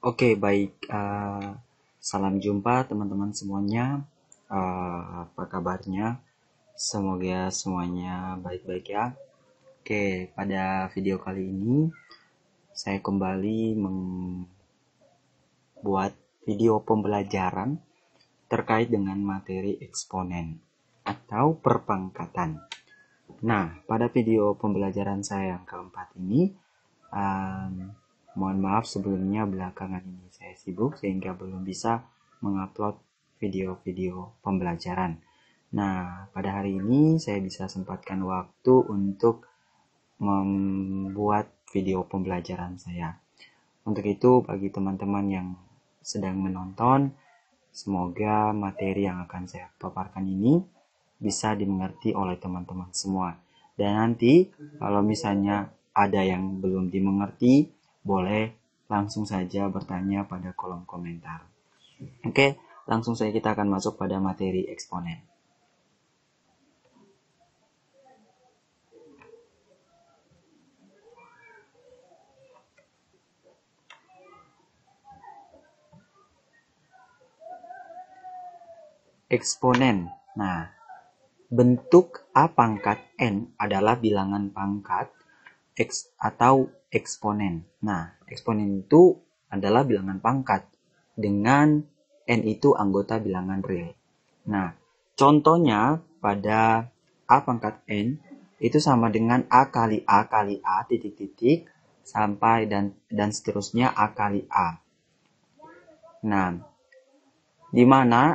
Oke, baik. Salam jumpa teman-teman semuanya. Apa kabarnya? Semoga semuanya baik-baik ya. Oke, pada video kali ini saya kembali membuat video pembelajaran terkait dengan materi eksponen atau perpangkatan. Nah, pada video pembelajaran saya yang keempat ini, mohon maaf sebelumnya belakangan ini saya sibuk sehingga belum bisa mengupload video-video pembelajaran. Nah, pada hari ini saya bisa sempatkan waktu untuk membuat video pembelajaran saya. Untuk itu, bagi teman-teman yang sedang menonton, semoga materi yang akan saya paparkan ini bisa dimengerti oleh teman-teman semua. Dan nanti, kalau misalnya ada yang belum dimengerti, boleh langsung saja bertanya pada kolom komentar. Oke, langsung saja kita akan masuk pada materi eksponen. Eksponen. Nah, bentuk A pangkat N adalah bilangan pangkat X atau eksponen. Nah, eksponen itu adalah bilangan pangkat dengan N itu anggota bilangan real. Nah, contohnya pada A pangkat N itu sama dengan A kali A kali A titik-titik sampai dan seterusnya A kali A. Nah, di mana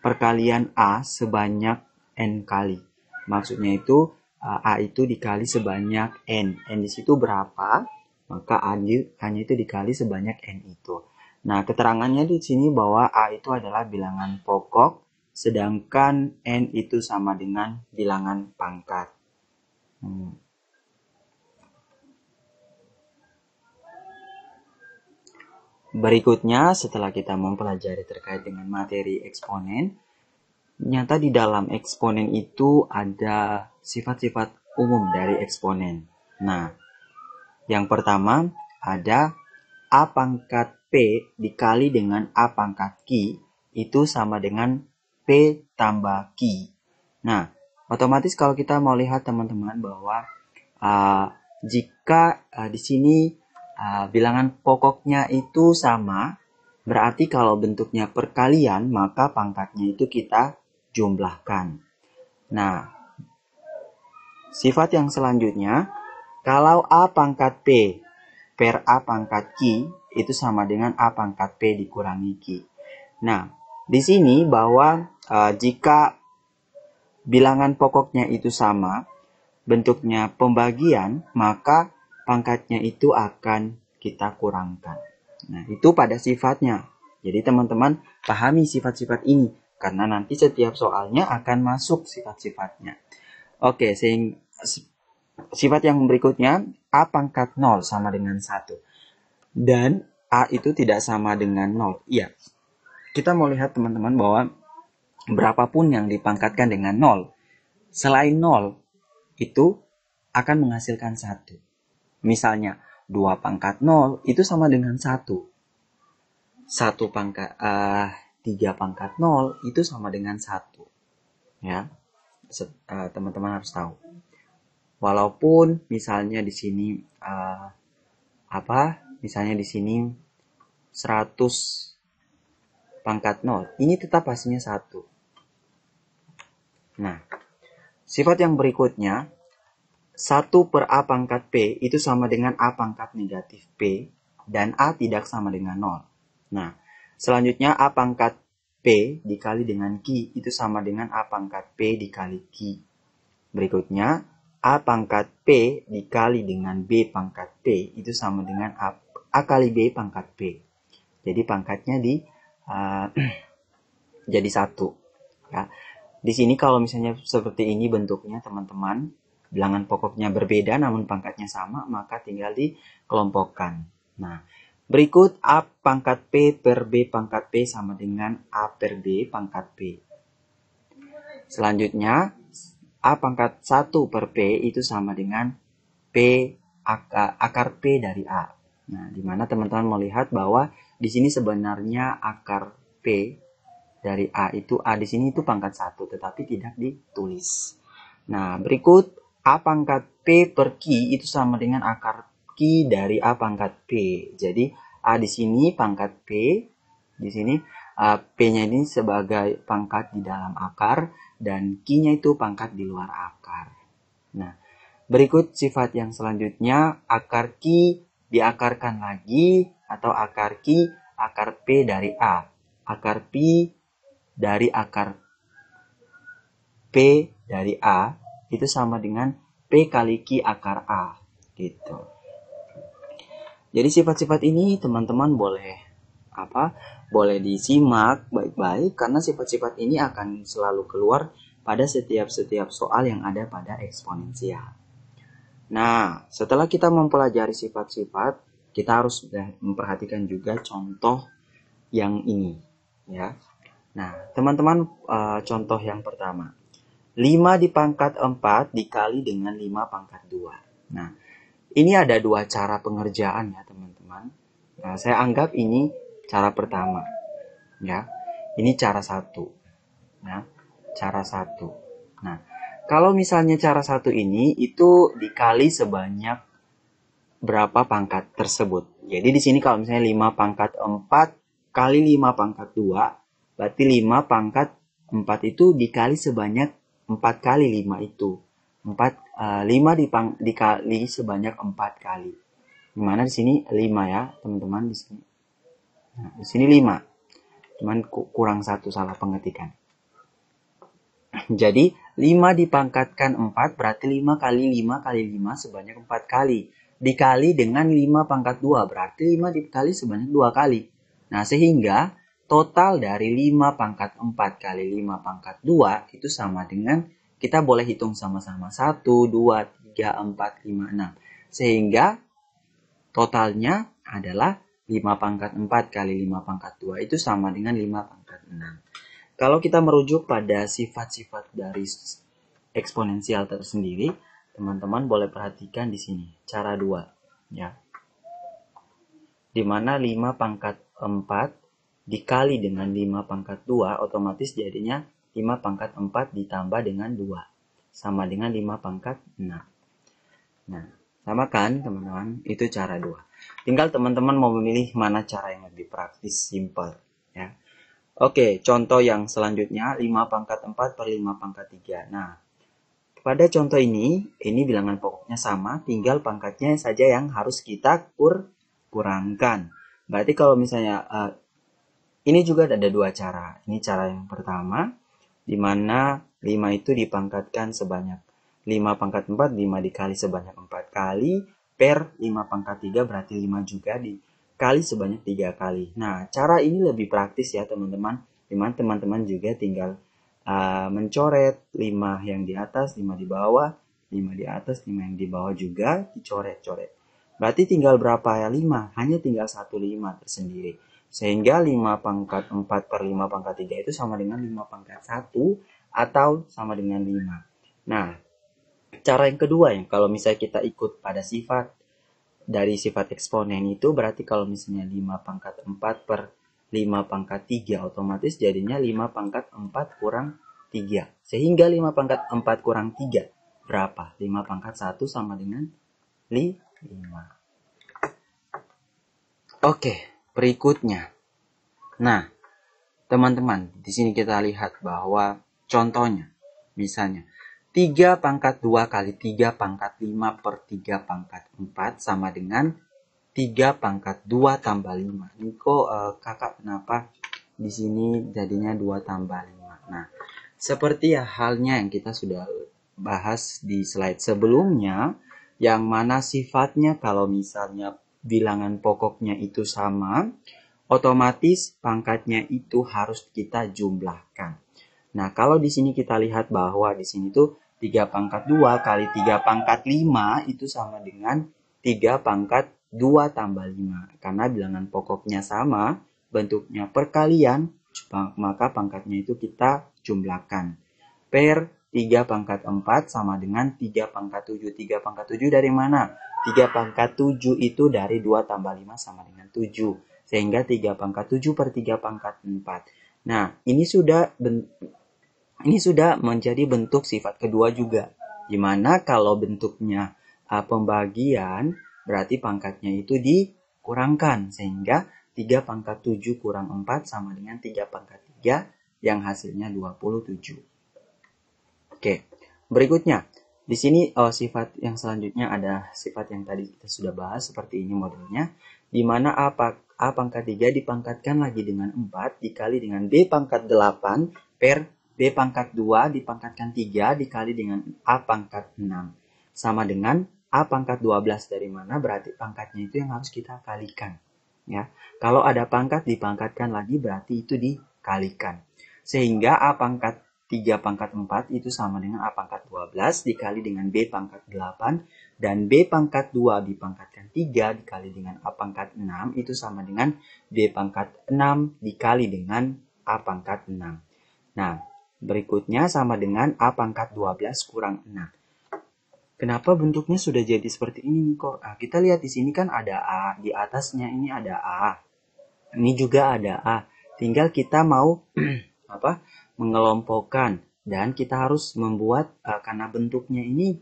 perkalian A sebanyak N kali. Maksudnya itu A itu dikali sebanyak N. N di situ berapa? Maka A-nya itu dikali sebanyak N itu. Nah, keterangannya di sini bahwa A itu adalah bilangan pokok, sedangkan N itu sama dengan bilangan pangkat. Berikutnya, setelah kita mempelajari terkait dengan materi eksponen, ternyata di dalam eksponen itu ada sifat-sifat umum dari eksponen. Nah, yang pertama ada A pangkat P dikali dengan A pangkat Q itu sama dengan P tambah Q. Nah, otomatis kalau kita mau lihat teman-teman bahwa jika di sini bilangan pokoknya itu sama, berarti kalau bentuknya perkalian, maka pangkatnya itu kita jumlahkan. Nah, sifat yang selanjutnya, kalau A pangkat P per A pangkat Q itu sama dengan A pangkat P dikurangi Q. Nah, di sini bahwa jika bilangan pokoknya itu sama, bentuknya pembagian, maka pangkatnya itu akan kita kurangkan. Nah, itu pada sifatnya. Jadi teman-teman pahami sifat-sifat ini, karena nanti setiap soalnya akan masuk sifat-sifatnya. Oke, sifat yang berikutnya, A pangkat 0 sama dengan 1. Dan A itu tidak sama dengan 0. Iya, kita mau lihat teman-teman bahwa berapapun yang dipangkatkan dengan 0, selain 0, itu akan menghasilkan 1. Misalnya, 2 pangkat 0 itu sama dengan 1. 3 pangkat 0 itu sama dengan 1. Ya, teman-teman harus tahu. Walaupun misalnya di sini misalnya di sini 100 pangkat 0, ini tetap hasilnya 1. Nah, sifat yang berikutnya, 1 per A pangkat P itu sama dengan A pangkat negatif P, dan A tidak sama dengan 0. Nah, selanjutnya A pangkat P dikali dengan Q itu sama dengan A pangkat P dikali Q. Berikutnya, A pangkat P dikali dengan B pangkat P itu sama dengan A kali B pangkat P. Jadi pangkatnya jadi 1. Ya. Di sini kalau misalnya seperti ini bentuknya teman-teman, bilangan pokoknya berbeda namun pangkatnya sama, maka tinggal dikelompokkan. Nah, berikut A pangkat P per B pangkat P sama dengan A per B pangkat P. Selanjutnya, A pangkat 1 per P itu sama dengan P akar P dari A. Nah, di mana teman-teman melihat bahwa di sini sebenarnya akar P dari A itu A di sini itu pangkat 1, tetapi tidak ditulis. Nah, berikut A pangkat P per Q itu sama dengan akar Q dari A pangkat P. Jadi A di sini pangkat P, di sini P-nya ini sebagai pangkat di dalam akar dan Q-nya itu pangkat di luar akar. Nah, berikut sifat yang selanjutnya, akar Q diakarkan lagi atau akar Q akar P dari A. Akar P dari akar P dari A itu sama dengan P kali Q akar A gitu. Jadi sifat-sifat ini teman-teman boleh disimak baik-baik karena sifat-sifat ini akan selalu keluar pada setiap soal yang ada pada eksponensial. Nah, setelah kita mempelajari sifat-sifat, kita harus memperhatikan juga contoh yang ini ya. Nah, teman-teman, contoh yang pertama. 5 di pangkat 4 dikali dengan 5 pangkat 2. Nah, ini ada dua cara pengerjaan ya, teman-teman. Nah, saya anggap ini cara pertama. Ya, ini cara 1. Nah, cara 1. Nah, kalau misalnya cara 1 ini itu dikali sebanyak berapa pangkat tersebut. Jadi di sini kalau misalnya 5 pangkat 4 kali 5 pangkat 2, berarti 5 pangkat 4 itu dikali sebanyak 4 kali 5 itu. 5 dikali sebanyak 4 kali. Dimana di sini 5 ya, teman-teman di sini. Nah, di sini 5. Cuman kurang 1 salah pengetikan. Jadi 5 dipangkatkan 4 berarti 5 kali 5 kali 5 sebanyak 4 kali. Dikali dengan 5 pangkat 2 berarti 5 dikali sebanyak 2 kali. Nah, sehingga total dari 5 pangkat 4 kali 5 pangkat 2 itu sama dengan, kita boleh hitung sama-sama, 1, 2, 3, 4, 5, 6. Sehingga totalnya adalah 5 pangkat 4 kali 5 pangkat 2 itu sama dengan 5 pangkat 6. Kalau kita merujuk pada sifat-sifat dari eksponensial tersendiri, teman-teman boleh perhatikan di sini, cara 2. Ya. Dimana 5 pangkat 4 dikali dengan 5 pangkat 2, otomatis jadinya 5 pangkat 4 ditambah dengan 2. Sama dengan 5 pangkat 6. Nah, sama kan teman-teman? Itu cara 2. Tinggal teman-teman mau memilih mana cara yang lebih praktis, simple. Ya. Oke, contoh yang selanjutnya 5 pangkat 4 per 5 pangkat 3. Nah, pada contoh ini bilangan pokoknya sama, tinggal pangkatnya saja yang harus kita kurangkan. Berarti kalau misalnya, ini juga ada dua cara. Ini cara yang pertama, di mana 5 itu dipangkatkan sebanyak 5 pangkat 4, 5 dikali sebanyak 4 kali, per 5 pangkat 3 berarti 5 juga dikali sebanyak 3 kali. Nah, cara ini lebih praktis ya teman-teman. Dimana teman-teman juga tinggal mencoret 5 yang di atas, 5 di bawah, 5 di atas, 5 yang di bawah juga dicoret-coret. Berarti tinggal berapa ya? 5. Hanya tinggal 1 5 tersendiri. Sehingga 5 pangkat 4 per 5 pangkat 3 itu sama dengan 5 pangkat 1 atau sama dengan 5. Nah, cara yang kedua yang kalau misalnya kita ikut pada sifat dari sifat eksponen itu, berarti kalau misalnya 5 pangkat 4 per 5 pangkat 3 otomatis jadinya 5 pangkat 4 kurang 3. Sehingga 5 pangkat 4 kurang 3 berapa? 5 pangkat 1 sama dengan 5. Oke, berikutnya. Nah, teman-teman, di sini kita lihat bahwa contohnya, misalnya 3 pangkat 2 kali 3 pangkat 5 per 3 pangkat 4 sama dengan 3 pangkat 2 tambah 5. Ini kok kakak kenapa di sini jadinya 2 tambah 5. Nah, seperti halnya yang kita sudah bahas di slide sebelumnya, yang mana sifatnya kalau misalnya bilangan pokoknya itu sama, otomatis pangkatnya itu harus kita jumlahkan. Nah, kalau di sini kita lihat bahwa di sini tuh 3 pangkat 2 kali 3 pangkat 5 itu sama dengan 3 pangkat 2 tambah 5. Karena bilangan pokoknya sama, bentuknya perkalian, maka pangkatnya itu kita jumlahkan. Per 3 pangkat 4 sama dengan 3 pangkat 7. 3 pangkat 7 dari mana? 3 pangkat 7 itu dari 2 tambah 5 sama dengan 7. Sehingga 3 pangkat 7 per 3 pangkat 4. Nah, ini sudah menjadi bentuk sifat kedua juga. Dimana kalau bentuknya pembagian, berarti pangkatnya itu dikurangkan. Sehingga 3 pangkat 7 kurang 4 sama dengan 3 pangkat 3 yang hasilnya 27. Oke, berikutnya. Di sini sifat yang selanjutnya ada sifat yang tadi kita sudah bahas, seperti ini modelnya. Dimana A pangkat 3 dipangkatkan lagi dengan 4 dikali dengan B pangkat 8 per B pangkat 2 dipangkatkan 3 dikali dengan A pangkat 6. Sama dengan A pangkat 12 dari mana? Berarti pangkatnya itu yang harus kita kalikan. Ya, kalau ada pangkat dipangkatkan lagi berarti itu dikalikan. Sehingga A pangkat 3 pangkat 4 itu sama dengan A pangkat 12 dikali dengan B pangkat 8. Dan B pangkat 2 dipangkatkan 3 dikali dengan A pangkat 6 itu sama dengan B pangkat 6 dikali dengan A pangkat 6. Nah, berikutnya sama dengan A pangkat 12 kurang 6. Kenapa bentuknya sudah jadi seperti ini kok? Nah, kita lihat di sini kan ada A, di atasnya ini ada A. Ini juga ada A. Tinggal kita mau mengelompokkan dan kita harus membuat karena bentuknya ini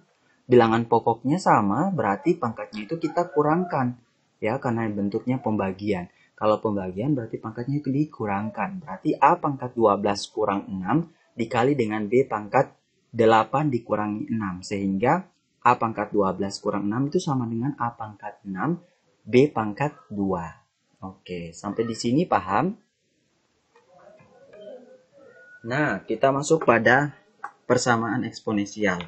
bilangan pokoknya sama, berarti pangkatnya itu kita kurangkan. Ya, karena bentuknya pembagian. Kalau pembagian berarti pangkatnya itu dikurangkan. Berarti A pangkat 12 kurang 6 dikali dengan B pangkat 8 dikurangi 6. Sehingga A pangkat 12 kurang 6 itu sama dengan A pangkat 6 B pangkat 2. Oke, sampai di sini paham? Nah, kita masuk pada persamaan eksponensial.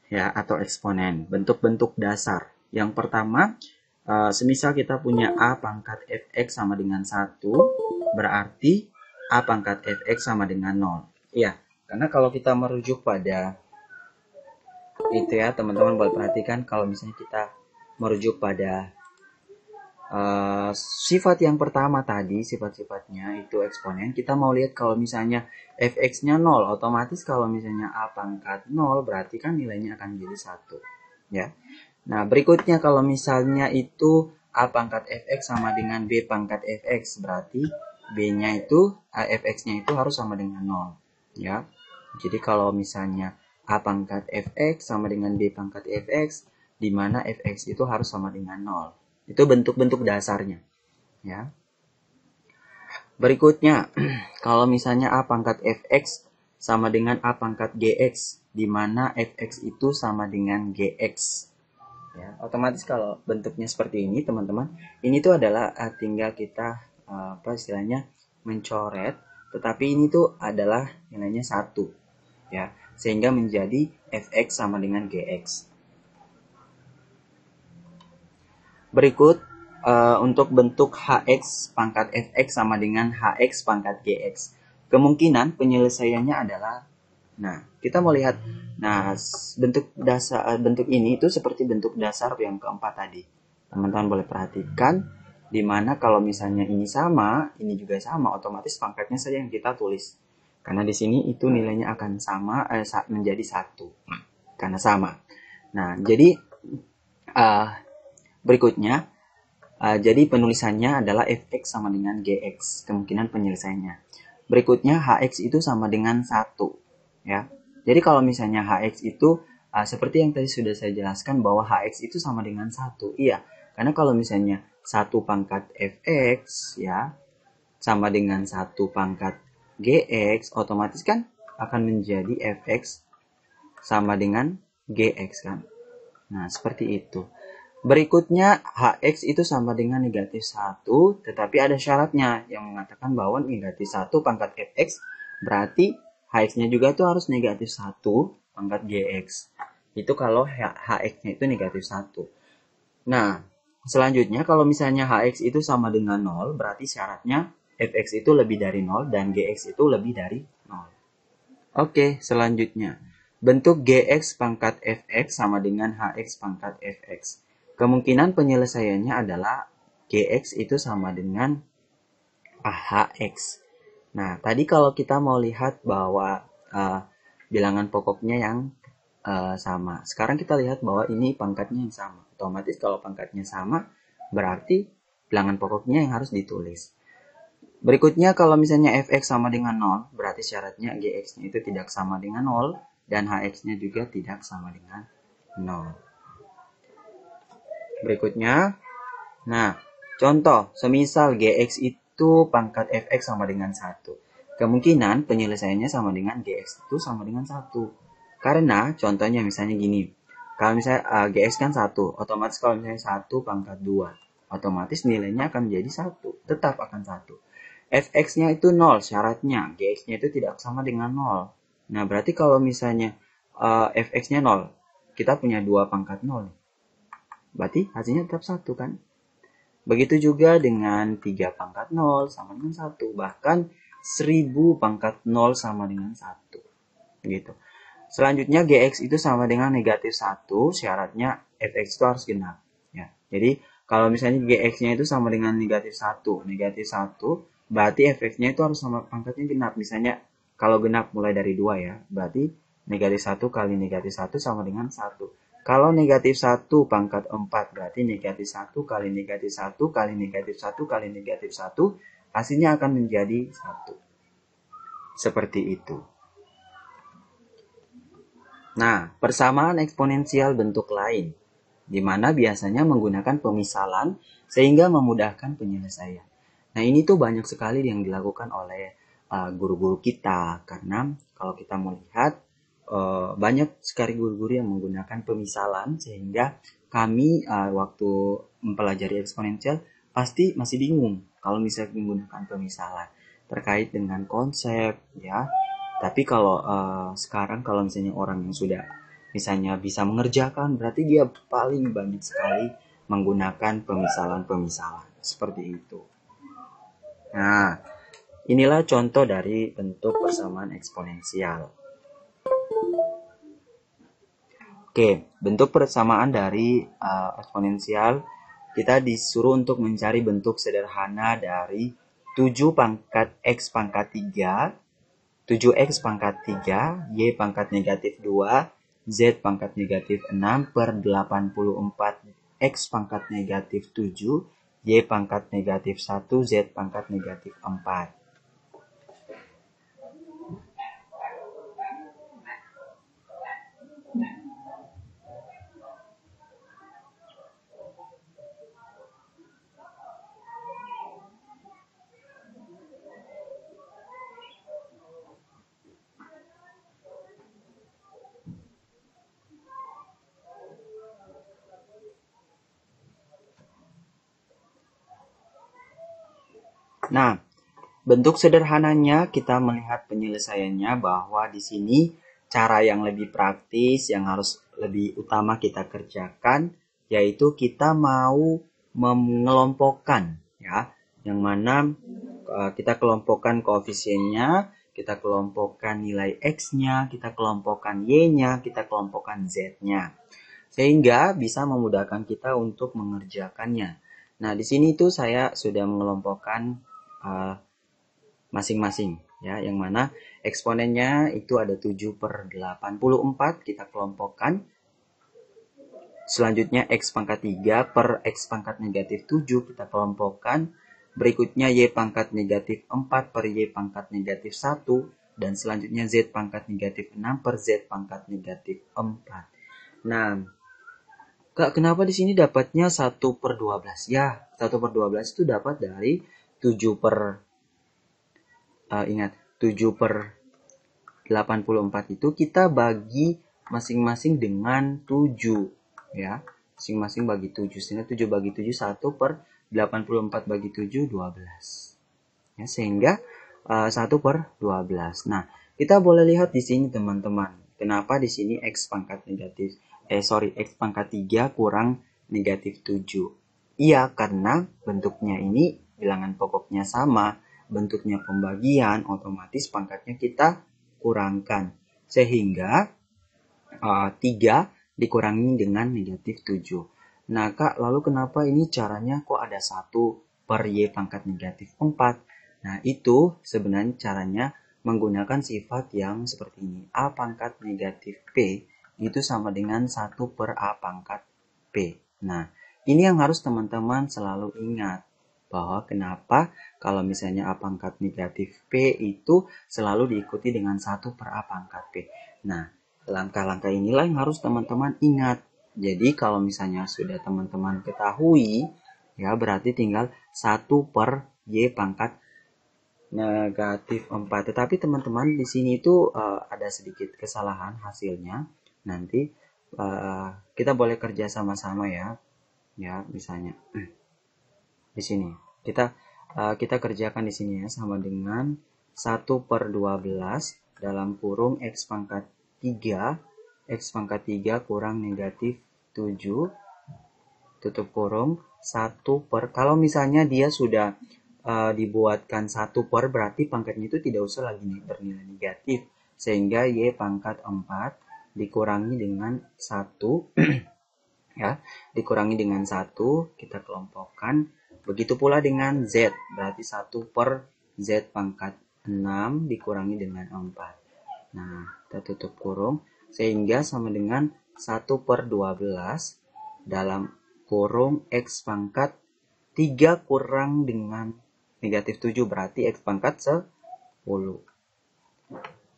Ya, atau eksponen. Bentuk-bentuk dasar. Yang pertama, semisal kita punya A pangkat fx sama dengan 1, berarti A pangkat fx sama dengan 0. Iya, karena kalau kita merujuk pada itu ya, teman-teman boleh perhatikan kalau misalnya kita merujuk pada sifat yang pertama tadi, sifat-sifatnya itu eksponen, kita mau lihat kalau misalnya fx-nya 0, otomatis kalau misalnya A pangkat 0, berarti kan nilainya akan jadi 1. Ya. Nah, berikutnya kalau misalnya itu A pangkat fx sama dengan B pangkat fx, berarti B-nya itu, fx-nya itu harus sama dengan 0. Ya. Jadi kalau misalnya A pangkat fx sama dengan B pangkat fx, di mana fx itu harus sama dengan 0. Itu bentuk-bentuk dasarnya. Ya. Berikutnya, kalau misalnya A pangkat fx sama dengan A pangkat gx, di mana fx itu sama dengan gx. Ya, otomatis kalau bentuknya seperti ini, teman-teman, ini tuh adalah tinggal kita istilahnya mencoret, tetapi ini tuh adalah nilainya 1. Ya, sehingga menjadi fx sama dengan gx. Berikut untuk bentuk hx pangkat fx sama dengan hx pangkat gx. Kemungkinan penyelesaiannya adalah, nah, kita mau lihat, nah, bentuk ini itu seperti bentuk dasar yang keempat tadi. Teman-teman boleh perhatikan, dimana kalau misalnya ini sama, ini juga sama, otomatis pangkatnya saja yang kita tulis. Karena di sini itu nilainya akan sama, menjadi 1. Karena sama. Nah, jadi berikutnya, jadi penulisannya adalah fx sama dengan gx, kemungkinan penyelesaiannya. Berikutnya, hx itu sama dengan 1. Ya. Jadi kalau misalnya hx itu, seperti yang tadi sudah saya jelaskan bahwa hx itu sama dengan 1. Iya, karena kalau misalnya 1 pangkat fx, ya, sama dengan 1 pangkat gx, otomatis kan akan menjadi fx sama dengan gx kan. Nah, seperti itu. Berikutnya, hx itu sama dengan negatif 1, tetapi ada syaratnya yang mengatakan bahwa negatif 1 pangkat fx, berarti hx-nya juga itu harus negatif 1 pangkat gx. Itu kalau hx-nya itu negatif 1. Nah, selanjutnya kalau misalnya hx itu sama dengan 0, berarti syaratnya fx itu lebih dari 0 dan gx itu lebih dari 0. Oke, selanjutnya. Bentuk gx pangkat fx sama dengan hx pangkat fx. Kemungkinan penyelesaiannya adalah gx itu sama dengan hx. Nah, tadi kalau kita mau lihat bahwa bilangan pokoknya yang sama. Sekarang kita lihat bahwa ini pangkatnya yang sama. Otomatis kalau pangkatnya sama, berarti bilangan pokoknya yang harus ditulis. Berikutnya kalau misalnya fx sama dengan 0, berarti syaratnya gx-nya itu tidak sama dengan 0, dan hx-nya juga tidak sama dengan 0. Berikutnya, nah, contoh, semisal gx itu pangkat fx sama dengan 1. Kemungkinan penyelesaiannya sama dengan gx itu sama dengan 1. Karena contohnya misalnya gini, kalau misalnya gx kan 1, otomatis kalau misalnya 1 pangkat 2, otomatis nilainya akan menjadi 1, tetap akan 1. Fx-nya itu 0 syaratnya, Gx-nya itu tidak sama dengan 0. Nah, berarti kalau misalnya Fx-nya 0, kita punya 2 pangkat 0. Berarti hasilnya tetap 1 kan? Begitu juga dengan 3 pangkat 0 sama dengan 1. Bahkan 1000 pangkat 0 sama dengan 1. Gitu. Selanjutnya Gx itu sama dengan negatif 1, syaratnya Fx itu harus genap. Ya. Jadi, kalau misalnya Gx-nya itu sama dengan negatif 1, berarti fx-nya itu harus sama pangkatnya genap. Misalnya, kalau genap mulai dari 2 ya, berarti negatif 1 kali negatif 1 sama dengan 1. Kalau negatif 1 pangkat 4, berarti negatif 1 kali negatif 1 kali negatif 1 kali negatif 1, hasilnya akan menjadi 1. Seperti itu. Nah, persamaan eksponensial bentuk lain, di mana biasanya menggunakan pemisalan sehingga memudahkan penyelesaian. Nah, ini tuh banyak sekali yang dilakukan oleh guru-guru kita, karena kalau kita melihat banyak sekali guru-guru yang menggunakan pemisalan, sehingga kami waktu mempelajari eksponensial pasti masih bingung kalau misalnya menggunakan pemisalan terkait dengan konsep, ya. Tapi kalau sekarang kalau misalnya orang yang sudah misalnya bisa mengerjakan, berarti dia paling banyak sekali menggunakan pemisalan-pemisalan seperti itu. Nah, inilah contoh dari bentuk persamaan eksponensial. Oke, bentuk persamaan dari eksponensial, kita disuruh untuk mencari bentuk sederhana dari 7 pangkat x pangkat 3, 7x pangkat 3, y pangkat negatif 2, z pangkat negatif 6 per 84 x pangkat negatif 7, y pangkat negatif 1, z pangkat negatif 4. Nah, bentuk sederhananya kita melihat penyelesaiannya bahwa di sini cara yang lebih praktis yang harus lebih utama kita kerjakan yaitu kita mau mengelompokkan, ya, yang mana kita kelompokkan koefisiennya, kita kelompokkan nilai x-nya, kita kelompokkan y-nya, kita kelompokkan z-nya, sehingga bisa memudahkan kita untuk mengerjakannya. Nah, di sini tuh saya sudah mengelompokkan masing-masing, ya, yang mana eksponennya itu ada 7/84, kita kelompokkan. Selanjutnya x pangkat 3 per x pangkat negatif 7 kita kelompokkan. Berikutnya y pangkat negatif 4 per y pangkat negatif 1, dan selanjutnya z pangkat negatif 6 per z pangkat negatif 4. Nah, Kak, kenapa di sini dapatnya 1/12? Ya, 1/12 itu dapat dari 7/84 itu kita bagi masing-masing dengan 7, ya. Masing-masing bagi 7. Sehingga 7 bagi 7 1/84 bagi 7 12. Ya, sehingga 1/12. Nah, kita boleh lihat di sini teman-teman. Kenapa di sini x pangkat 3 kurang negatif 7. Iya, karena bentuknya ini bilangan pokoknya sama, bentuknya pembagian, otomatis pangkatnya kita kurangkan. Sehingga 3 dikurangi dengan negatif 7. Nah, Kak, lalu kenapa ini caranya kok ada 1 per y pangkat negatif 4? Nah, itu sebenarnya caranya menggunakan sifat yang seperti ini. A pangkat negatif P itu sama dengan 1 per A pangkat P. Nah, ini yang harus teman-teman selalu ingat. Bahwa kenapa kalau misalnya A pangkat negatif P itu selalu diikuti dengan 1 per A pangkat P. Nah, langkah-langkah inilah yang harus teman-teman ingat. Jadi kalau misalnya sudah teman-teman ketahui, ya berarti tinggal 1 per Y pangkat negatif 4. Tetapi teman-teman di sini itu ada sedikit kesalahan hasilnya. Nanti kita boleh kerja sama-sama ya. Ya, misalnya di sini. Kita kerjakan di sini ya, sama dengan 1 per 12 dalam kurung X pangkat 3. X pangkat 3 kurang negatif 7. Tutup kurung 1 per, kalau misalnya dia sudah dibuatkan 1 per, berarti pangkatnya itu tidak usah lagi bernilai negatif, sehingga Y pangkat 4 dikurangi dengan 1 ya, dikurangi dengan 1, kita kelompokkan. Begitu pula dengan Z, berarti 1 per Z pangkat 6 dikurangi dengan 4. Nah, kita tutup kurung, sehingga sama dengan 1 per 12 dalam kurung X pangkat 3 kurang dengan negatif 7, berarti X pangkat 10.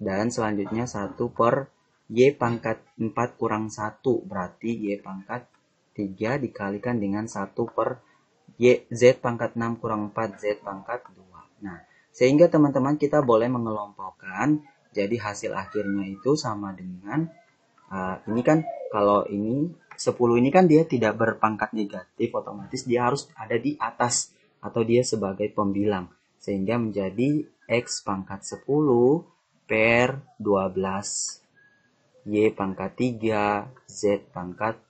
Dan selanjutnya 1 per Y pangkat 4 kurang 1, berarti Y pangkat 3 dikalikan dengan 1 per Z pangkat 6 kurang 4, Z pangkat 2. Nah, sehingga teman-teman kita boleh mengelompokkan, jadi hasil akhirnya itu sama dengan, ini kan kalau ini 10 ini kan dia tidak berpangkat negatif, otomatis dia harus ada di atas atau dia sebagai pembilang, sehingga menjadi X pangkat 10 per 12 Y pangkat 3 Z pangkat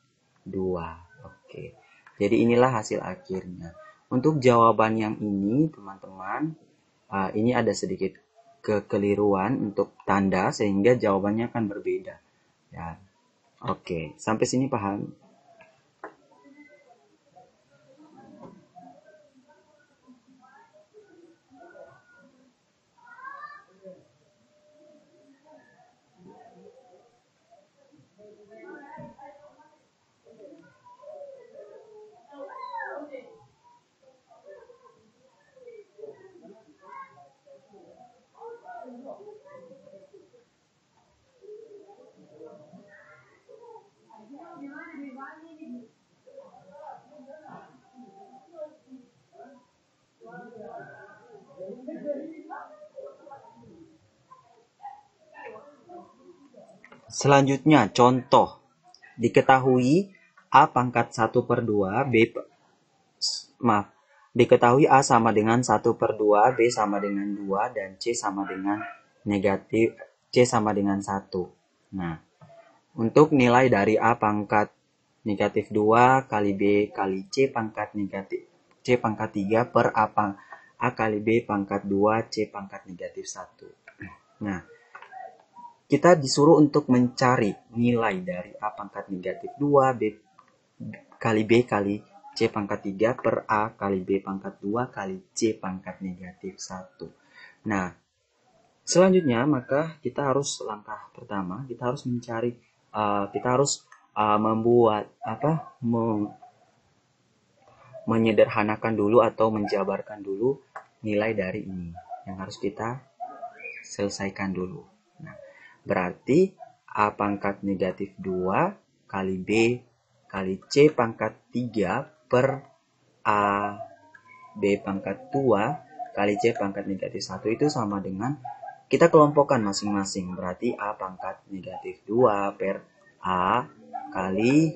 2. Oke, jadi inilah hasil akhirnya. Untuk jawaban yang ini teman-teman, ini ada sedikit kekeliruan untuk tanda, sehingga jawabannya akan berbeda ya. Oke, sampai sini paham? Selanjutnya, contoh. Diketahui A pangkat 1 per 2, diketahui A sama dengan 1 per 2, B sama dengan 2, dan C sama dengan negatif, C sama dengan 1. Nah, untuk nilai dari A pangkat negatif 2 kali B kali C pangkat negatif, C pangkat 3 per A kali B pangkat 2, C pangkat negatif 1. Nah, kita disuruh untuk mencari nilai dari A pangkat negatif 2, B kali B kali C pangkat 3 per A kali B pangkat 2 kali C pangkat negatif 1. Nah, selanjutnya maka kita harus, langkah pertama, kita harus mencari, kita harus membuat menyederhanakan dulu atau menjabarkan dulu nilai dari ini yang harus kita selesaikan dulu. Nah, berarti A pangkat negatif 2 kali B kali C pangkat 3 per A B pangkat 2 kali C pangkat negatif 1 itu sama dengan, kita kelompokkan masing-masing, berarti A pangkat negatif 2 per A kali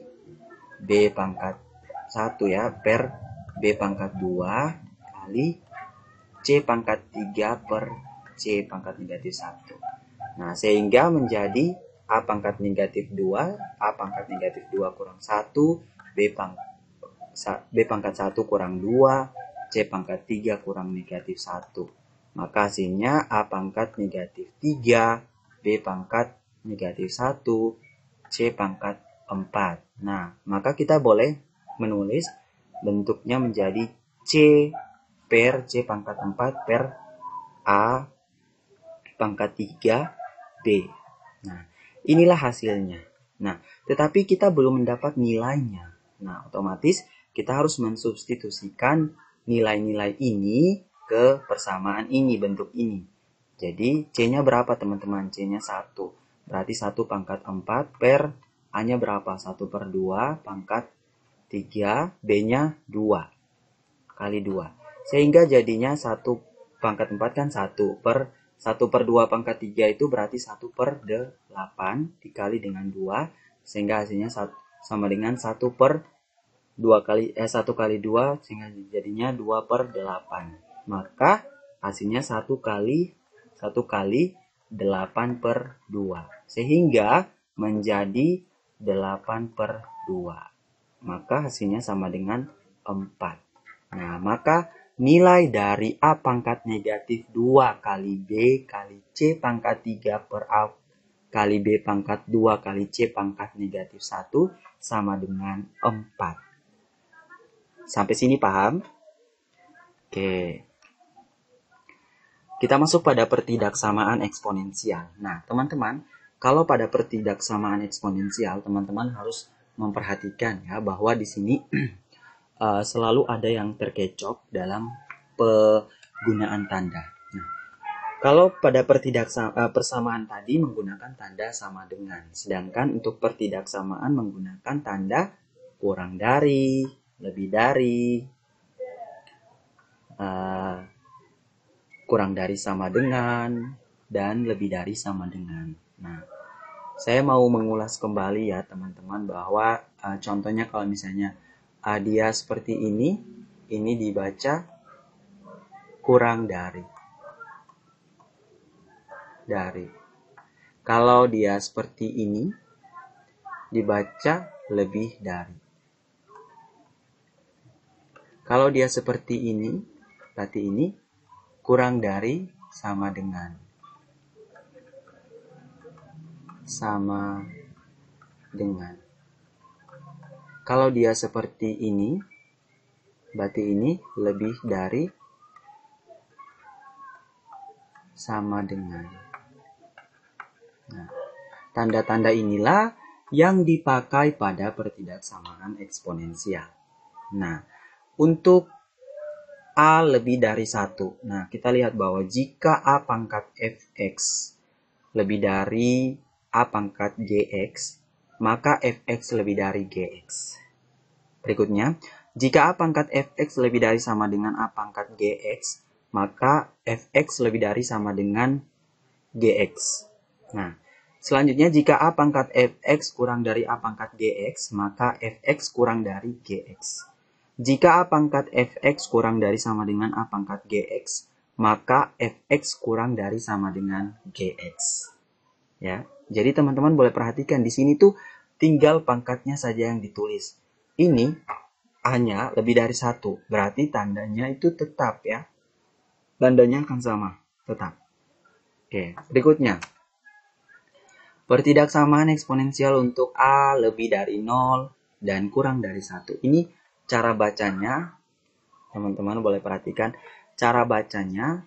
B pangkat 1 ya, per B pangkat 2 kali C pangkat 3 per C pangkat negatif 1. Nah, sehingga menjadi A pangkat negatif 2, A pangkat negatif 2 kurang 1, B pangkat 1 kurang 2, C pangkat 3 kurang negatif 1. Maka hasilnya A pangkat negatif 3, B pangkat negatif 1, C pangkat 4. Nah, maka kita boleh menulis bentuknya menjadi C per C pangkat 4 per A pangkat 3B. Nah, inilah hasilnya. Nah, tetapi kita belum mendapat nilainya. Nah, otomatis kita harus mensubstitusikan nilai-nilai ini ke persamaan ini, bentuk ini. Jadi, C-nya berapa teman-teman? C-nya 1. Berarti 1 pangkat 4 per A-nya berapa? 1 per 2 pangkat 3, B-nya 2 kali 2. Sehingga jadinya 1 pangkat 4 kan 1 per 2 pangkat 3 itu berarti 1 per 8 dikali dengan 2. Sehingga hasilnya sama dengan 1 per 1 kali 2 sehingga jadinya 2 per 8. Maka hasilnya 1 kali 8 per 2. Sehingga menjadi 8 per 2. Maka hasilnya sama dengan 4. Nah, maka nilai dari A pangkat negatif 2 kali B kali C pangkat 3 per A kali B pangkat 2 kali C pangkat negatif 1 sama dengan 4. Sampai sini paham? Oke. Kita masuk pada pertidaksamaan eksponensial. Nah, teman-teman, kalau pada pertidaksamaan eksponensial, teman-teman harus memperhatikan ya bahwa di sini selalu ada yang terkecoh dalam penggunaan tanda. Nah, kalau pada persamaan tadi menggunakan tanda sama dengan, sedangkan untuk pertidaksamaan menggunakan tanda kurang dari, lebih dari, kurang dari sama dengan, dan lebih dari sama dengan. Nah, saya mau mengulas kembali ya teman-teman bahwa contohnya kalau misalnya dia seperti ini dibaca kurang dari. Kalau dia seperti ini, dibaca lebih dari. Kalau dia seperti ini, berarti ini kurang dari sama dengan. Sama dengan. Kalau dia seperti ini, berarti ini lebih dari sama dengan. Nah, tanda-tanda inilah yang dipakai pada pertidaksamaan eksponensial. Nah, untuk A lebih dari 1. Nah, kita lihat bahwa jika A pangkat fx lebih dari A pangkat gx, maka fx lebih dari gx. Berikutnya, jika A pangkat fx lebih dari sama dengan A pangkat gx, maka fx lebih dari sama dengan gx. Nah, selanjutnya jika A pangkat fx kurang dari A pangkat gx, maka fx kurang dari gx. Jika A pangkat fx kurang dari sama dengan A pangkat gx, maka fx kurang dari sama dengan gx. Ya, jadi teman-teman boleh perhatikan di sini tuh tinggal pangkatnya saja yang ditulis. Ini A-nya lebih dari 1, berarti tandanya itu tetap ya. Tandanya akan sama, tetap. Oke, berikutnya. Pertidaksamaan eksponensial untuk A lebih dari 0 dan kurang dari 1. Ini cara bacanya, teman-teman boleh perhatikan. Cara bacanya,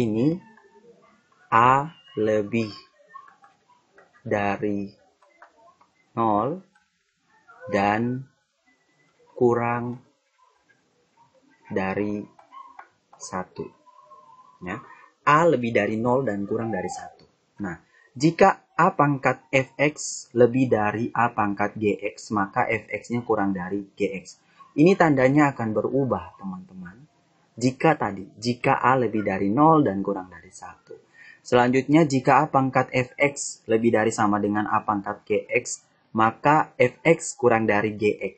ini A lebih dari 0 dan kurang dari 1. Ya. A lebih dari 0 dan kurang dari 1. Nah, jika A pangkat fx lebih dari A pangkat gx, maka fx-nya kurang dari gx. Ini tandanya akan berubah, teman-teman. Jika A lebih dari 0 dan kurang dari 1. Selanjutnya, jika A pangkat fx lebih dari sama dengan A pangkat gx, maka fx kurang dari gx.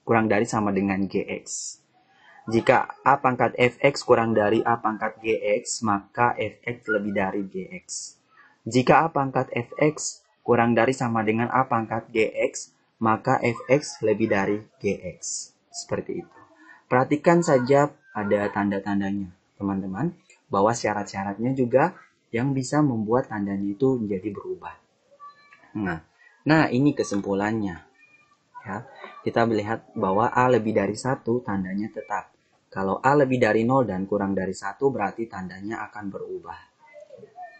Kurang dari sama dengan gx. Jika A pangkat fx kurang dari A pangkat gx, maka fx lebih dari gx. Jika A pangkat fx kurang dari sama dengan A pangkat gx, maka fx lebih dari gx. Seperti itu. Perhatikan saja ada tanda-tandanya, teman-teman, bahwa syarat-syaratnya juga yang bisa membuat tandanya itu menjadi berubah. Nah ini kesimpulannya. Ya, kita melihat bahwa A lebih dari 1 tandanya tetap. Kalau A lebih dari 0 dan kurang dari 1 berarti tandanya akan berubah.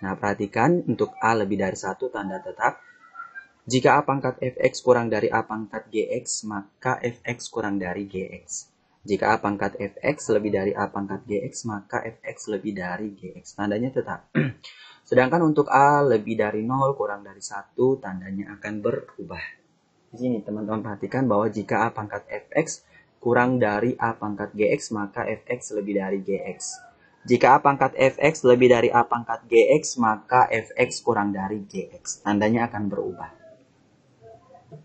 Nah, perhatikan untuk A lebih dari 1 tanda tetap. Jika A pangkat fx kurang dari A pangkat gx, maka fx kurang dari gx. Jika A pangkat fx lebih dari A pangkat gx, maka fx lebih dari gx. Tandanya tetap. Sedangkan untuk A lebih dari 0 kurang dari 1, tandanya akan berubah. Di sini teman-teman perhatikan bahwa jika A pangkat fx kurang dari A pangkat gx, maka fx lebih dari gx. Jika A pangkat fx lebih dari A pangkat gx, maka fx kurang dari gx. Tandanya akan berubah.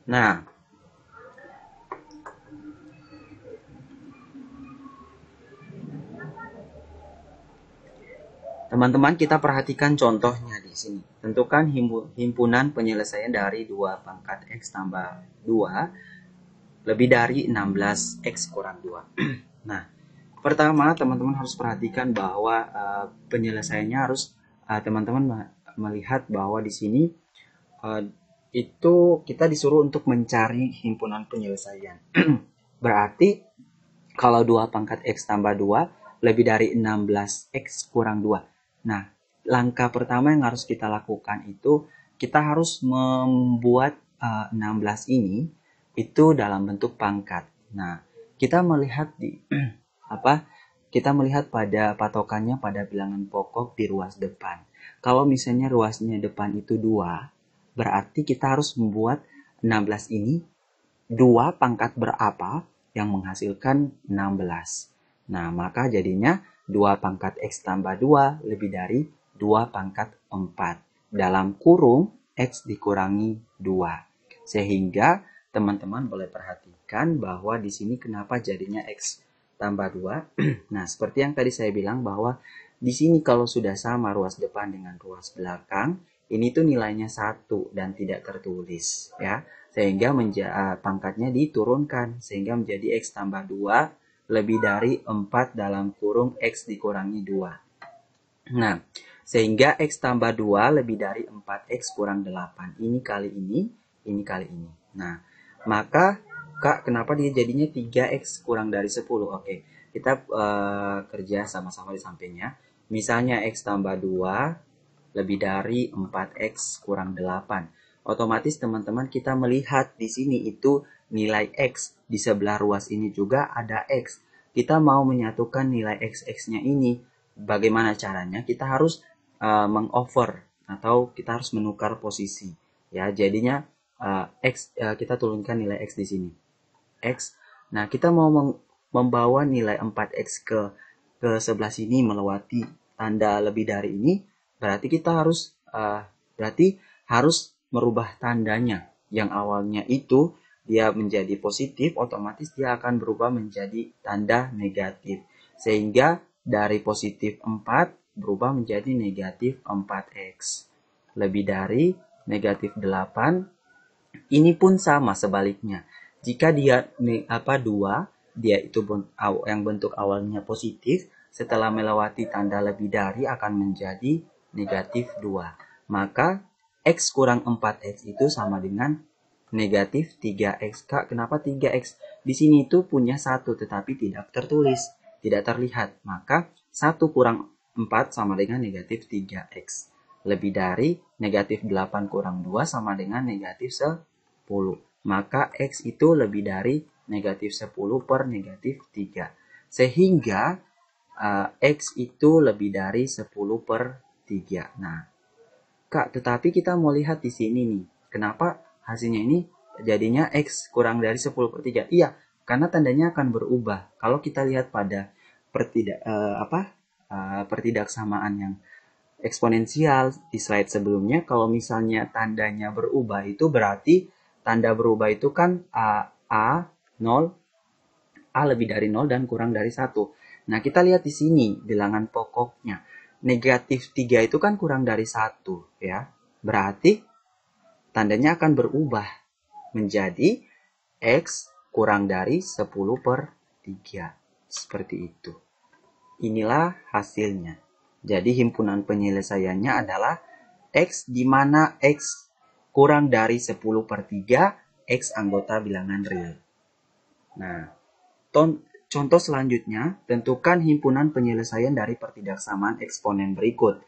Nah, teman-teman kita perhatikan contohnya di sini. Tentukan himpunan penyelesaian dari 2 pangkat x tambah 2 lebih dari 16x kurang 2. Nah, pertama teman-teman harus perhatikan bahwa penyelesaiannya harus teman-teman melihat bahwa di sini itu kita disuruh untuk mencari himpunan penyelesaian. Berarti kalau 2 pangkat x tambah 2 lebih dari 16x kurang 2. Nah, langkah pertama yang harus kita lakukan itu kita harus membuat 16 ini itu dalam bentuk pangkat. Nah, kita melihat di kita melihat pada patokannya pada bilangan pokok di ruas depan. Kalau misalnya ruasnya depan itu 2, berarti kita harus membuat 16 ini 2 pangkat berapa yang menghasilkan 16. Nah, maka jadinya 2 pangkat x tambah 2 lebih dari 2 pangkat 4. Dalam kurung x dikurangi 2. Sehingga teman-teman boleh perhatikan bahwa di sini kenapa jadinya x tambah 2. Nah, seperti yang tadi saya bilang bahwa di sini kalau sudah sama ruas depan dengan ruas belakang, ini tuh nilainya 1 dan tidak tertulis ya. Sehingga pangkatnya diturunkan sehingga menjadi x tambah 2 lebih dari 4 dalam kurung x dikurangi 2. Nah, sehingga x tambah 2 lebih dari 4x kurang 8. Ini kali ini kali ini. Nah, maka Kak, kenapa dia jadinya 3x kurang dari 10? Oke, kita kerja sama-sama di sampingnya. Misalnya x tambah 2 lebih dari 4x kurang 8. Otomatis teman-teman kita melihat di sini itu nilai x. Di sebelah ruas ini juga ada x. Kita mau menyatukan nilai x-nya ini. Bagaimana caranya? Kita harus mengover atau kita harus menukar posisi. Ya, jadinya kita turunkan nilai x di sini. X. Nah, kita mau membawa nilai 4x ke sebelah sini melewati tanda lebih dari ini, berarti kita harus merubah tandanya. Yang awalnya itu dia menjadi positif, otomatis dia akan berubah menjadi tanda negatif. Sehingga dari positif 4 berubah menjadi negatif 4x. Lebih dari negatif 8, ini pun sama sebaliknya. Jika dia 2, dia itu yang bentuk awalnya positif, setelah melewati tanda lebih dari akan menjadi negatif 2. Maka x kurang 4x itu sama dengan negatif 3x. Kak, kenapa 3x? Di sini itu punya 1 tetapi tidak tertulis, tidak terlihat. Maka 1 kurang 4 sama dengan negatif 3x. Lebih dari negatif 8 kurang 2 sama dengan negatif 10. Maka x itu lebih dari negatif 10 per negatif 3. Sehingga x itu lebih dari 10 per 3. Nah, Kak, tetapi kita mau lihat di sini nih. Kenapa hasilnya ini jadinya x kurang dari 10 per 3? Iya, karena tandanya akan berubah. Kalau kita lihat pada pertidaksamaan yang eksponensial di slide sebelumnya, kalau misalnya tandanya berubah itu berarti tanda berubah itu kan A lebih dari 0 dan kurang dari 1. Nah, kita lihat di sini bilangan pokoknya. Negatif 3 itu kan kurang dari 1 ya. Berarti tandanya akan berubah menjadi x kurang dari 10 per 3. Seperti itu. Inilah hasilnya. Jadi himpunan penyelesaiannya adalah x di mana x kurang dari 10 per 3, x anggota bilangan real. Nah, contoh selanjutnya, tentukan himpunan penyelesaian dari pertidaksamaan eksponen berikut.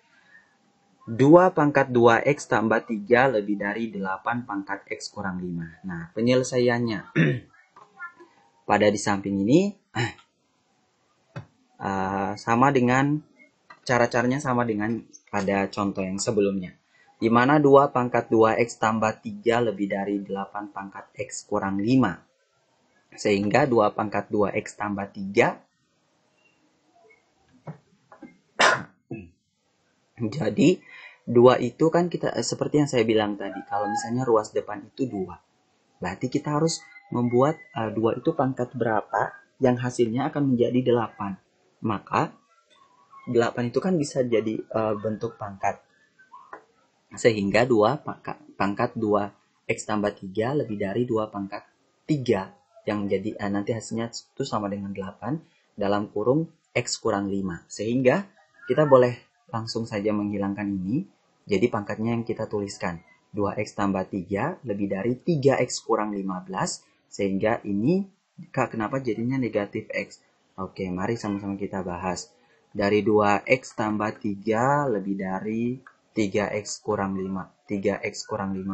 2 pangkat 2x tambah 3 lebih dari 8 pangkat x kurang 5. Nah, penyelesaiannya pada di samping ini sama dengan cara-caranya sama dengan pada contoh yang sebelumnya. Di mana 2 pangkat 2x tambah 3 lebih dari 8 pangkat x kurang 5. Sehingga 2 pangkat 2x tambah 3 jadi 2 itu kan kita seperti yang saya bilang tadi, kalau misalnya ruas depan itu 2. Berarti kita harus membuat 2 itu pangkat berapa yang hasilnya akan menjadi 8. Maka 8 itu kan bisa jadi bentuk pangkat. Sehingga 2 pangkat 2x tambah 3 lebih dari 2 pangkat 3 yang menjadi nanti hasilnya itu sama dengan 8 dalam kurung x kurang 5. Sehingga kita boleh langsung saja menghilangkan ini. Jadi pangkatnya yang kita tuliskan 2x tambah 3 lebih dari 3x kurang 15. Sehingga ini kenapa jadinya negatif x? Oke, mari sama-sama kita bahas. Dari 2x tambah 3 lebih dari 3x kurang 3x kurang 15.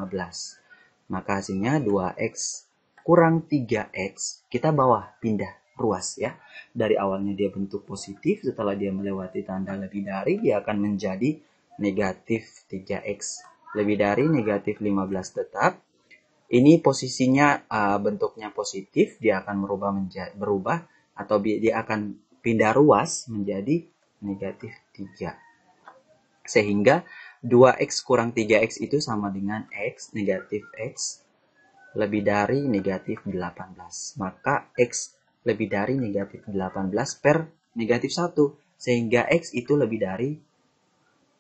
Maka hasilnya 2x kurang 3x. Kita bawah pindah ruas ya. Dari awalnya dia bentuk positif, setelah dia melewati tanda lebih dari, dia akan menjadi negatif 3x. Lebih dari negatif 15 tetap. Ini posisinya bentuknya positif, dia akan berubah atau dia akan pindah ruas menjadi negatif 3. Sehingga 2x kurang 3x itu sama dengan x negatif x lebih dari negatif 18. Maka x lebih dari negatif 18 per negatif 1. Sehingga x itu lebih dari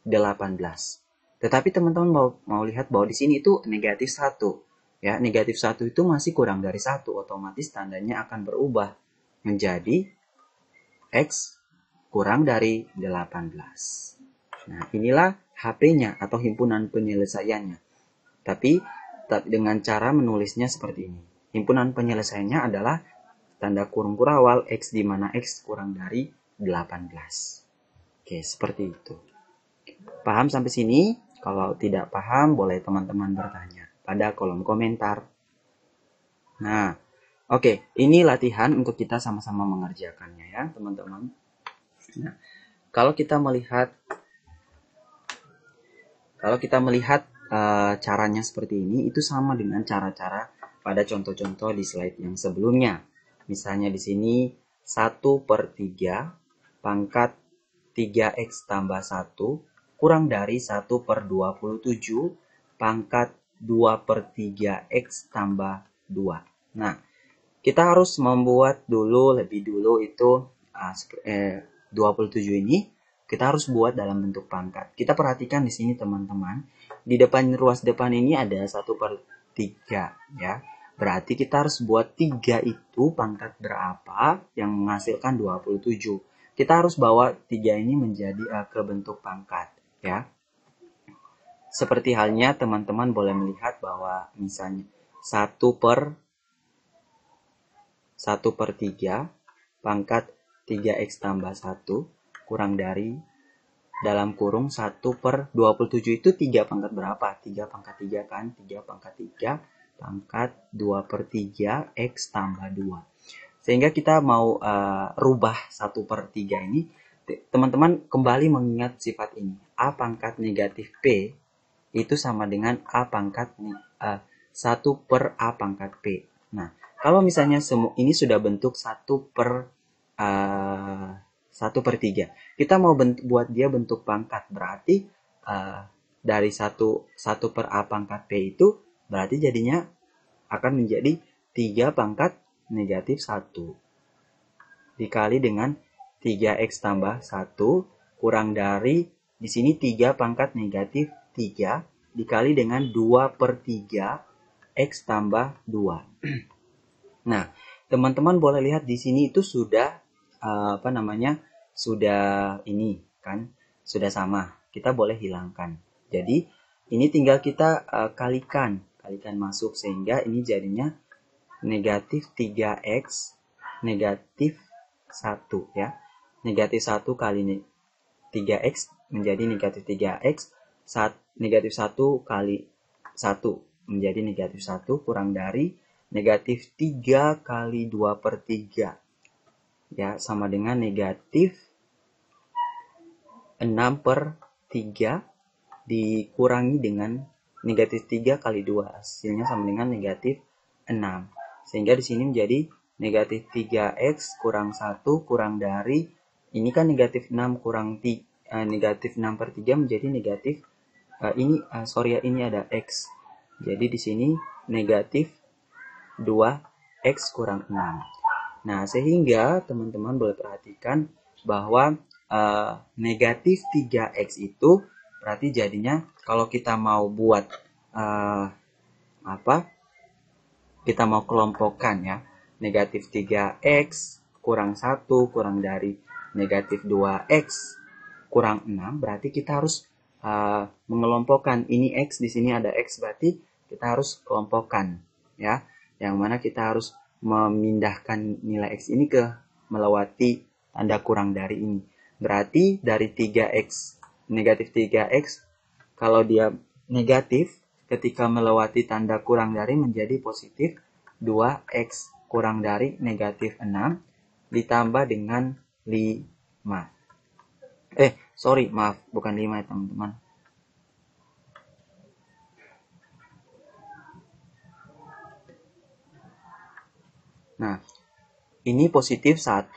18. Tetapi teman-teman mau lihat bahwa di sini itu negatif 1. Ya, negatif 1 itu masih kurang dari 1. Otomatis tandanya akan berubah menjadi x kurang dari 18. Nah, inilah HP-nya atau himpunan penyelesaiannya. Tapi dengan cara menulisnya seperti ini. Himpunan penyelesaiannya adalah tanda kurung kurawal x di mana x kurang dari 18. Oke, seperti itu. Paham sampai sini? Kalau tidak paham, boleh teman-teman bertanya pada kolom komentar. Nah, oke, ini latihan untuk kita sama-sama mengerjakannya ya, teman-teman. Nah, kalau kita melihat caranya seperti ini, itu sama dengan cara-cara pada contoh-contoh di slide yang sebelumnya. Misalnya di sini 1/3 pangkat 3x tambah 1 kurang dari 1/27 pangkat 2/3x tambah 2. Nah, kita harus membuat lebih dulu itu 27 ini kita harus buat dalam bentuk pangkat. Kita perhatikan di sini teman-teman, di depan ruas depan ini ada 1/3 ya. Berarti kita harus buat 3 itu pangkat berapa yang menghasilkan 27. Kita harus bawa 3 ini menjadi ke bentuk pangkat ya. Seperti halnya teman-teman boleh melihat bahwa misalnya 1/3 pangkat 3x tambah 1 kurang dari dalam kurung 1/27 itu 3 pangkat berapa? 3 pangkat 3 kan? 3 pangkat 3 pangkat 2/3 x tambah 2. Sehingga kita mau rubah 1/3 ini, teman-teman kembali mengingat sifat ini. A pangkat negatif P itu sama dengan A pangkat 1/A pangkat P. Nah, kalau misalnya ini sudah bentuk 1/3. Kita mau buat dia bentuk pangkat. Berarti dari 1/A pangkat P itu berarti jadinya akan menjadi 3 pangkat negatif 1 dikali dengan 3x tambah 1 kurang dari di sini 3 pangkat negatif 3 dikali dengan 2/3 x tambah 2. Nah, teman-teman boleh lihat di sini itu sudah sudah ini kan, sudah sama. Kita boleh hilangkan. Jadi ini tinggal kita kalikan masuk sehingga ini jadinya negatif 3x negatif 1 ya. Negatif 1 kali 3x menjadi negatif 3x. Negatif 1 kali 1 menjadi negatif 1 kurang dari negatif 3 kali 2 per 3. Ya, sama dengan negatif 6 per 3 dikurangi dengan negatif 3 kali 2. Hasilnya sama dengan negatif 6. Sehingga di sini menjadi negatif 3x kurang 1 kurang dari, ini kan negatif 6 kurang negatif 6 per 3 menjadi negatif, ini ada x. Jadi di sini negatif 2x kurang 6. Nah, sehingga teman-teman boleh perhatikan bahwa negatif 3x itu berarti jadinya kalau kita mau buat kita mau kelompokkan ya, negatif 3x kurang 1 kurang dari negatif 2x kurang 6, berarti kita harus mengelompokkan. Ini x, di sini ada x, berarti kita harus kelompokkan ya, yang mana kita harus memindahkan nilai x ini ke melewati tanda kurang dari ini. Berarti dari 3x, negatif 3x, kalau dia negatif, ketika melewati tanda kurang dari menjadi positif 2x kurang dari negatif 6 ditambah dengan 5. Maaf, bukan 5 ya teman-teman. Nah, ini positif 1.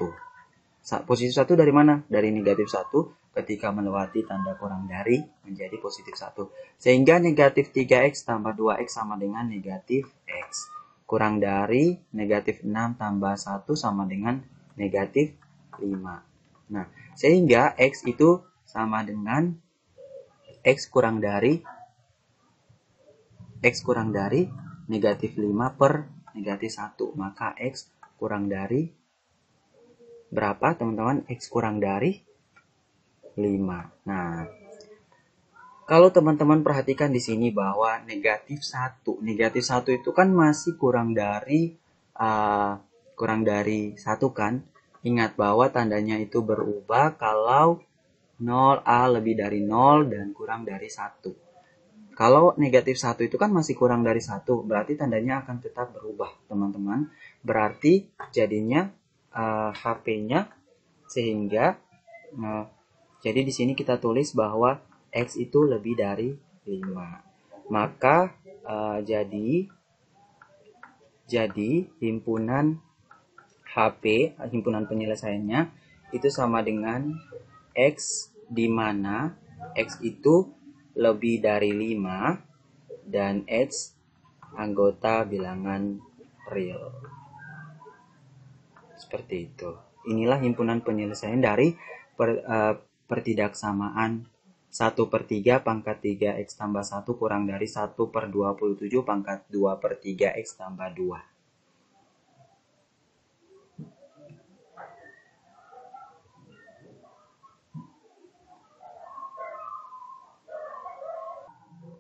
Positif 1 dari mana? Dari negatif 1 ketika melewati tanda kurang dari menjadi positif 1. Sehingga negatif 3x tambah 2x sama dengan negatif x. Kurang dari negatif 6 tambah 1 sama dengan negatif 5. Nah, sehingga x itu sama dengan x kurang dari negatif 5 per negatif 1. Maka x kurang dari berapa teman-teman? X kurang dari 5. Nah, kalau teman-teman perhatikan di sini bahwa negatif 1 itu kan masih kurang dari 1 kan. Ingat bahwa tandanya itu berubah kalau 0A lebih dari 0 dan kurang dari 1. Kalau negatif 1 itu kan masih kurang dari 1, berarti tandanya akan tetap berubah, teman-teman. Berarti jadinya HP-nya, sehingga jadi di sini kita tulis bahwa x itu lebih dari 5. Maka jadi himpunan HP, himpunan penyelesaiannya itu sama dengan x, di mana x itu lebih dari 5 dan x anggota bilangan real. Seperti itu. Inilah himpunan penyelesaian dari pertidaksamaan 1/3 pangkat 3x tambah 1 kurang dari 1/27 pangkat 2/3x tambah 2.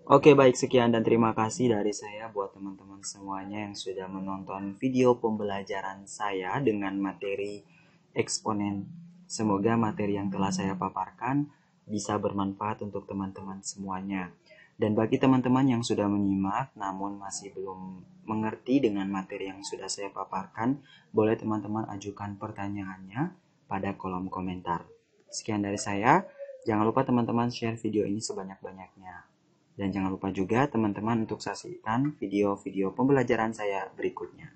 Oke, baik, sekian dan terima kasih dari saya buat teman-teman semuanya yang sudah menonton video pembelajaran saya dengan materi eksponen. Semoga materi yang telah saya paparkan bisa bermanfaat untuk teman-teman semuanya. Dan bagi teman-teman yang sudah menyimak namun masih belum mengerti dengan materi yang sudah saya paparkan, boleh teman-teman ajukan pertanyaannya pada kolom komentar. Sekian dari saya. Jangan lupa teman-teman share video ini sebanyak-banyaknya. Dan jangan lupa juga teman-teman untuk saksikan video-video pembelajaran saya berikutnya.